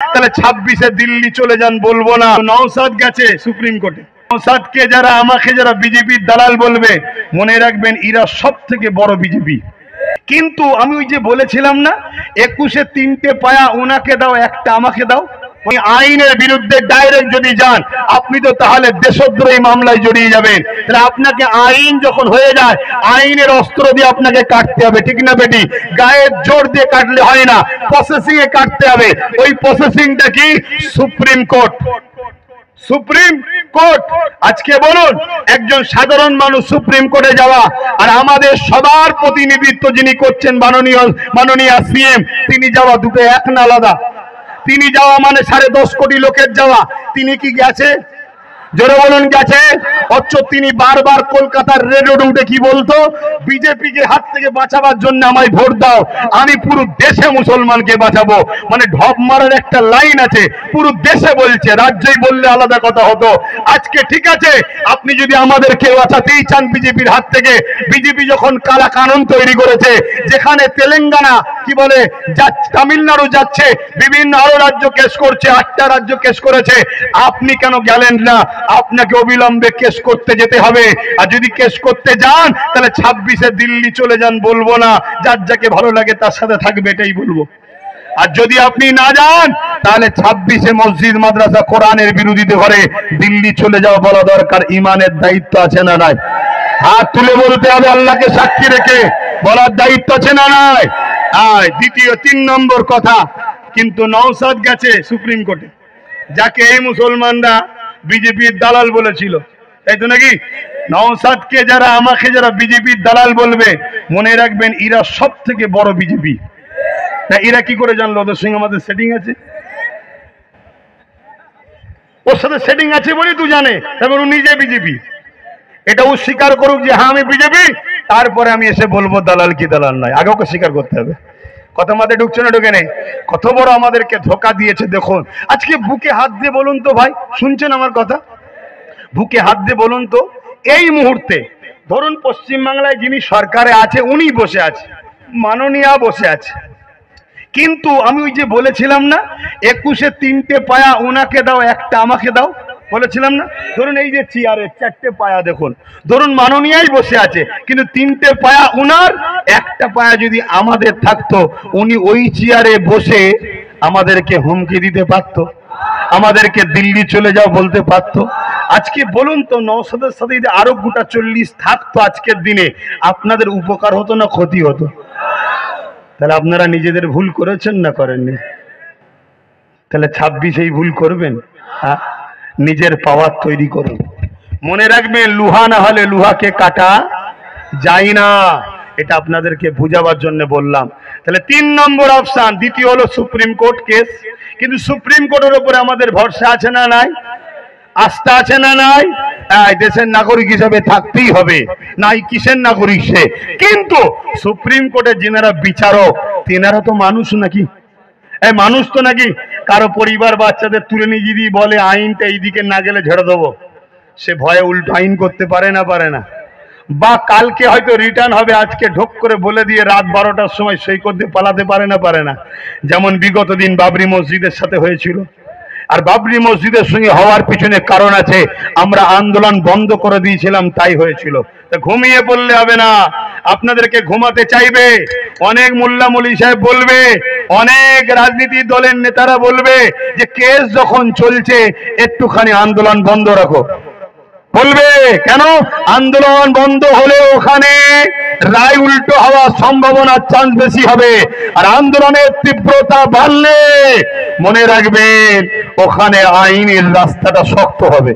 তাহলে 26-এ দিল্লি চলে যান, বলবো না। নওশাদ গেছে সুপ্রিম কোর্টে। নওশাদকে যারা আমাকে যারা বিজেপির দালাল বলবে, মনে রাখবেন এরা সব থেকে বড় বিজেপি। কিন্তু আমি ওই যে বলেছিলাম না, 21-এ 3টে পায়া ওনাকে দাও, একটা আমাকে দাও। ওই আইনের বিরুদ্ধে ডাইরেক্ট যদি যান আপনি তো তাহলে দেশদ্রোহী মামলায় জড়িয়ে যাবেন। তাহলে আপনাকে আইন যখন হয়ে যায়, আইনের অস্ত্র দিয়ে আপনাকে কাটতে হবে, ঠিক না বেটি? গায়ের জোর দিয়ে কাটলে হয় না, প্রসেসিং এ কাটতে হবে। ওই প্রসেসিংটা কি? Supreme court. Supreme court. আজকে বলুন, একজন সাধারণ মানুষ সুপ্রিম কোর্টে যাওয়া, আর আমাদের সবার প্রতিনিধিত্ব যিনি করছেন মাননীয় সিএম, তিনি যাওয়া দুটো এক না আলাদা? তিনি যাওয়া মানে 10.5 কোটি লোকের যাওয়া। তিনি কি গেছে? জোরে বলুন, গেছে? অথচ তিনি বারবার কলকাতার রেড রোডে উঠে কি বলতো? বিজেপিকে হাত থেকে বাঁচাবার জন্য আমায় ভোট দাও, আমি পুরো দেশে মুসলমানকে বাঁচাবো। মানে ঢপ মারার একটা লাইন আছে, পুরো দেশে বলছে, রাজ্যেই বললে আলাদা কথা হতো। আজকে ঠিক আছে, আপনি যদি আমাদেরকে বাঁচাতেই চান বিজেপির হাত থেকে, বিজেপি যখন কালা কানুন তৈরি করেছে, যেখানে তেলেঙ্গানা কি বলে তামিলনাড়ু যাচ্ছে, বিভিন্ন আরো রাজ্য কেস করছে, 8টা রাজ্য কেস করেছে, আপনি কেন গেলেন না? আপনাকে অবিলম্বে কেস করতে যেতে হবে। আর যদি কেস করতে যান তাহলে 26-এ দিল্লি চলে যান, বলবো না। যার যাকে ভালো লাগে তার সাথে থাকবে, এটাই বলবো। আর যদি আপনি না যান তাহলে 26-এ মসজিদ মাদ্রাসা কোরআনের বিরোধিতা করে দিল্লি চলে যাওয়া বলা দরকার। ইমানের দায়িত্ব আছে না নাই? হাত তুলে বলতে হবে, আল্লাহকে সাক্ষী রেখে বলার দায়িত্ব আছে না নাই? দ্বিতীয় 3 নম্বর কথা, কিন্তু নওশাদ গেছে সুপ্রিম কোর্টে, যাকে এই মুসলমানরা বিজেপির দালাল বলেছিল, তাই তো নাকি? নওশাদকে যারা আমাকে যারা বিজেপির দালাল বলবে, মনে রাখবেন এরা সব থেকে বড় বিজেপি। না, এরা কি করে জানলো ওদের সঙ্গে আমাদের সেটিং আছে? ওর সাথে সেটিং আছে বলেই তো জানে, তারপর ও নিজে বিজেপি। এটা ও স্বীকার করুক যে হ্যাঁ আমি বিজেপি, তারপরে আমি এসে বলবো দালাল কি দালাল নয়। আগে ওকে স্বীকার করতে হবে। কথা মাথায় ঢুকছে না? ঢুকে নেই? কত বড় আমাদেরকে ধোকা দিয়েছে দেখুন। আজকে বুকে হাত দিয়ে বলুন তো ভাই, শুনছেন আমার কথা? বুকে হাত দিয়ে বলুন তো, এই মুহূর্তে ধরুন পশ্চিমবাংলায় যিনি সরকারে আছে উনি বসে আছে, মাননীয়া বসে আছে, কিন্তু আমি ওই যে বলেছিলাম না, 21-এ 3টে পায়া ওনাকে দাও, একটা আমাকে দাও, বলেছিলাম না? ধরুন এই যে চেয়ারে 4টে পায়া দেখুন, ধরুন মাননীয়াই বসে আছে, কিন্তু 3টে পায়া উনার, একটা পায়া যদি আমাদের থাকতো, উনি ওই চেয়ারে বসে আমাদেরকে হুমকি দিতে পারতো, আমাদেরকে দিল্লি চলে যাও বলতে পারতো। আজকে বলুন তো, নওশাদের সাথে যদি আরো গোটা 40 থাকতো আজকের দিনে, আপনাদের উপকার হতো না ক্ষতি হতো? তাহলে আপনারা নিজেদের ভুল করেছেন না করেননি? তাহলে 26-এই ভুল করবেন? হ্যাঁ, নিজের পাওয়ার তৈরি করুন। মনে রাখবেন, লোহা না হলে লোহাকে কাটা যায় না। এটা আপনাদেরকে বুঝাবার জন্য বললাম। তাহলে 3 নম্বর অপশন। দ্বিতীয় হলো সুপ্রিম কোর্ট কেস। কিন্তু সুপ্রিম কোর্টের উপরে আমাদের ভরসা আছে না নাই? আস্থা আছে না নাই? দেশের নাগরিক হিসেবে থাকতেই হবে, নাই কিসের নাগরিক সে। কিন্তু সুপ্রিম কোর্টের যিনারা বিচারক, তেনারা তো মানুষ নাকি? মানুষ তো নাকি? কারো পরিবার বাচ্চাদের তুলে নিয়ে যদি বলে আইনটা এইদিকে না গেলে ঝেড়ে দেবো, সে ভয়ে উল্টো আইন করতে পারে না? পারে না? বা কালকে হয়তো রিটার্ন হবে, আজকে ঢোক করে বলে দিয়ে রাত 12টার সময় সই করতে পালাতে পারে না? পারে না? যেমন বিগত দিন বাবরি মসজিদের সাথে হয়েছিল। আর বাবরি মসজিদের সঙ্গে হওয়ার পিছনে কারণ আছে, আমরা আন্দোলন বন্ধ করে দিয়েছিলাম, তাই হয়েছিল। তা ঘুমিয়ে পড়লে হবে না, আপনাদেরকে ঘুমাতে চাইবে। অনেক মোল্লা মৌলভী সাহেব বলবে, অনেক রাজনীতি দলের নেতারা বলবে যে কেস যখন চলছে একটুখানি আন্দোলন বন্ধ রাখো। বলবে কেন? আন্দোলন বন্ধ হলে ওখানে রায় উল্টো হওয়ার সম্ভাবনার চান্স বেশি হবে, আর আন্দোলনের তীব্রতা বাড়লে মনে রাখবেন ওখানে আইনের রাস্তাটা শক্ত হবে।